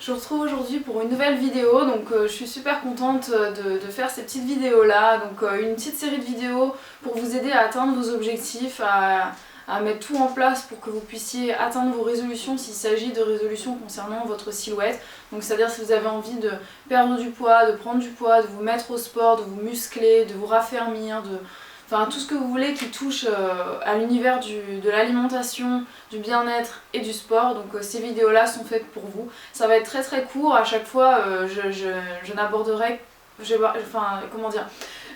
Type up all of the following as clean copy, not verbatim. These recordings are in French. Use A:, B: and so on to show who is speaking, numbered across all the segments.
A: Je vous retrouve aujourd'hui pour une nouvelle vidéo, donc je suis super contente de faire ces petites vidéos là, donc une petite série de vidéos pour vous aider à atteindre vos objectifs, à mettre tout en place pour que vous puissiez atteindre vos résolutions s'il s'agit de résolutions concernant votre silhouette. Donc c'est à dire si vous avez envie de perdre du poids, de prendre du poids, de vous mettre au sport, de vous muscler, de vous raffermir, enfin tout ce que vous voulez qui touche à l'univers de l'alimentation, du bien-être et du sport. Donc ces vidéos là sont faites pour vous. Ça va être très très court, à chaque fois je n'aborderai, comment dire,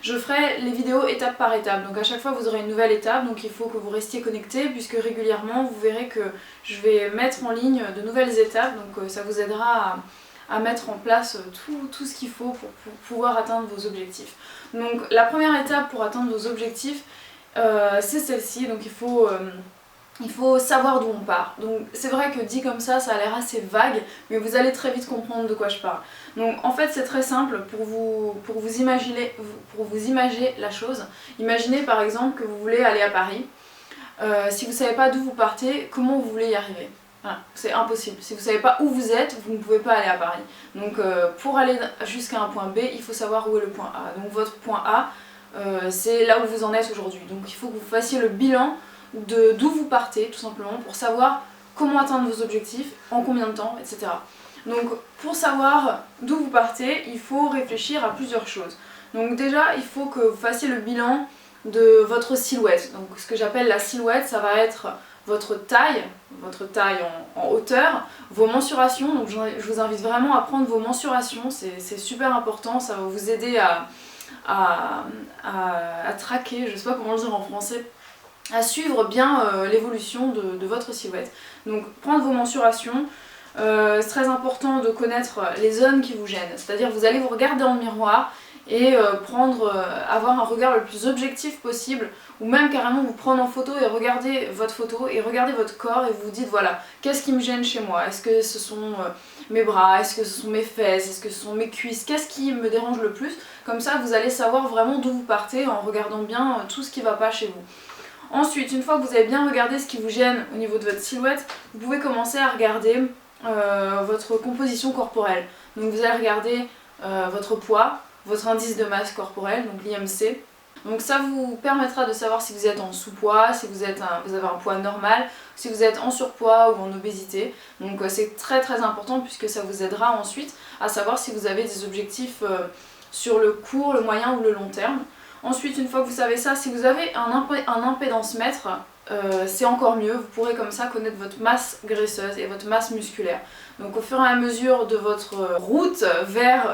A: je ferai les vidéos étape par étape. Donc à chaque fois vous aurez une nouvelle étape, donc il faut que vous restiez connectés puisque régulièrement vous verrez que je vais mettre en ligne de nouvelles étapes. Donc ça vous aidera à mettre en place tout ce qu'il faut pour pouvoir atteindre vos objectifs. Donc la première étape pour atteindre vos objectifs, c'est celle-ci. Donc il faut savoir d'où on part. Donc c'est vrai que dit comme ça a l'air assez vague, mais vous allez très vite comprendre de quoi je parle. Donc en fait c'est très simple pour vous imaginer la chose. Imaginez par exemple que vous voulez aller à Paris. Si vous ne savez pas d'où vous partez, comment vous voulez y arriver? Voilà, c'est impossible. Si vous ne savez pas où vous êtes, vous ne pouvez pas aller à Paris. Donc pour aller jusqu'à un point B, il faut savoir où est le point A. Donc votre point A, c'est là où vous en êtes aujourd'hui. Donc il faut que vous fassiez le bilan d'où vous partez, tout simplement, pour savoir comment atteindre vos objectifs, en combien de temps, etc. Donc pour savoir d'où vous partez, il faut réfléchir à plusieurs choses. Donc déjà, il faut que vous fassiez le bilan de votre silhouette. Donc ce que j'appelle la silhouette, ça va être votre taille en hauteur, vos mensurations. Donc je vous invite vraiment à prendre vos mensurations, c'est super important, ça va vous aider à traquer, je ne sais pas comment le dire en français, à suivre bien l'évolution de votre silhouette. Donc prendre vos mensurations, c'est très important de connaître les zones qui vous gênent, c'est-à-dire vous allez vous regarder en miroir et avoir un regard le plus objectif possible, ou même carrément vous prendre en photo et regarder votre photo et regarder votre corps et vous dites voilà, qu'est-ce qui me gêne chez moi? Est-ce que ce sont mes bras? Est-ce que ce sont mes fesses? Est-ce que ce sont mes cuisses? Qu'est-ce qui me dérange le plus? Comme ça vous allez savoir vraiment d'où vous partez en regardant bien tout ce qui ne va pas chez vous. Ensuite, une fois que vous avez bien regardé ce qui vous gêne au niveau de votre silhouette, vous pouvez commencer à regarder votre composition corporelle. Donc vous allez regarder votre poids, votre indice de masse corporelle, donc l'IMC. Donc ça vous permettra de savoir si vous êtes en sous-poids, si vous avez un poids normal, si vous êtes en surpoids ou en obésité. Donc c'est très très important puisque ça vous aidera ensuite à savoir si vous avez des objectifs sur le court, le moyen ou le long terme. Ensuite, une fois que vous savez ça, si vous avez un impédance-mètre, c'est encore mieux, vous pourrez comme ça connaître votre masse graisseuse et votre masse musculaire. Donc au fur et à mesure de votre route vers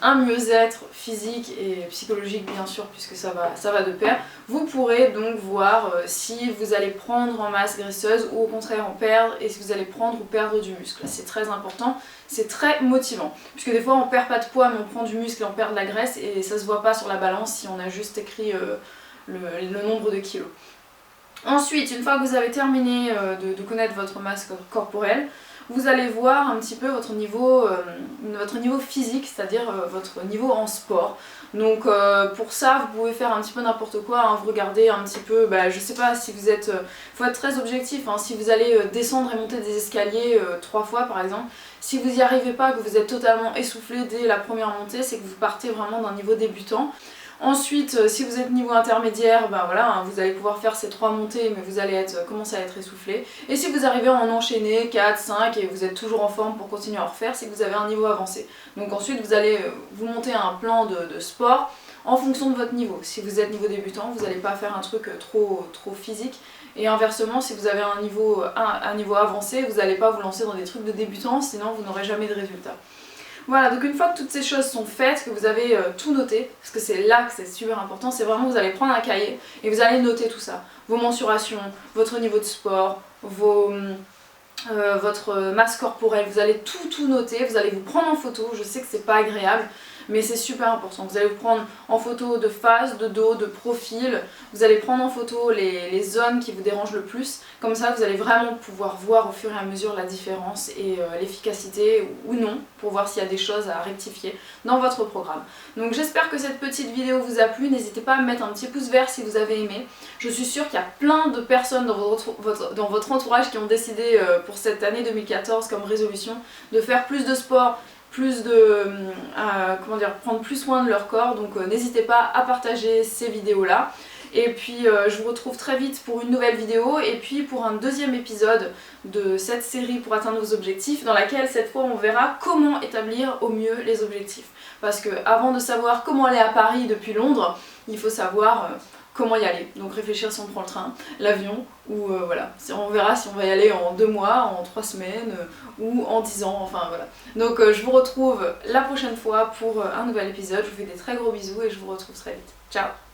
A: un mieux-être physique et psychologique bien sûr, puisque ça va de pair, vous pourrez donc voir si vous allez prendre en masse graisseuse ou au contraire en perdre, et si vous allez prendre ou perdre du muscle. C'est très important, c'est très motivant, puisque des fois on perd pas de poids mais on prend du muscle et on perd de la graisse et ça se voit pas sur la balance si on a juste écrit le nombre de kilos. Ensuite, une fois que vous avez terminé de connaître votre masse corporelle, vous allez voir un petit peu votre niveau physique, c'est-à-dire votre niveau en sport. Donc pour ça, vous pouvez faire un petit peu n'importe quoi, hein, vous regardez un petit peu, je sais pas si vous êtes, faut être très objectif, hein, si vous allez descendre et monter des escaliers 3 fois par exemple, si vous n'y arrivez pas, que vous êtes totalement essoufflé dès la première montée, c'est que vous partez vraiment d'un niveau débutant. Ensuite, si vous êtes niveau intermédiaire, voilà, hein, vous allez pouvoir faire ces 3 montées, mais vous allez commencer à être essoufflé. Et si vous arrivez à en enchaîner 4, 5 et vous êtes toujours en forme pour continuer à en refaire, c'est que vous avez un niveau avancé. Donc ensuite, vous allez vous monter un plan de sport en fonction de votre niveau. Si vous êtes niveau débutant, vous n'allez pas faire un truc trop physique. Et inversement, si vous avez un niveau avancé, vous n'allez pas vous lancer dans des trucs de débutant, sinon vous n'aurez jamais de résultat. Voilà, donc une fois que toutes ces choses sont faites, que vous avez tout noté, parce que c'est là que c'est super important, c'est vraiment que vous allez prendre un cahier et vous allez noter tout ça. Vos mensurations, votre niveau de sport, votre masse corporelle, vous allez tout noter, vous allez vous prendre en photo, je sais que c'est pas agréable, mais c'est super important. Vous allez vous prendre en photo de face, de dos, de profil, vous allez prendre en photo les zones qui vous dérangent le plus, comme ça vous allez vraiment pouvoir voir au fur et à mesure la différence et l'efficacité ou non, pour voir s'il y a des choses à rectifier dans votre programme. Donc j'espère que cette petite vidéo vous a plu, n'hésitez pas à me mettre un petit pouce vert si vous avez aimé. Je suis sûre qu'il y a plein de personnes dans votre entourage qui ont décidé pour cette année 2014 comme résolution de faire plus de sport, plus de prendre plus soin de leur corps, donc n'hésitez pas à partager ces vidéos là. Et puis je vous retrouve très vite pour une nouvelle vidéo et puis pour un deuxième épisode de cette série pour atteindre vos objectifs, dans laquelle cette fois on verra comment établir au mieux les objectifs. Parce que avant de savoir comment aller à Paris depuis Londres, il faut savoir comment y aller. Donc réfléchir si on prend le train, l'avion, ou voilà. On verra si on va y aller en 2 mois, en 3 semaines, ou en 10 ans, enfin voilà. Donc je vous retrouve la prochaine fois pour un nouvel épisode. Je vous fais des très gros bisous et je vous retrouve très vite. Ciao!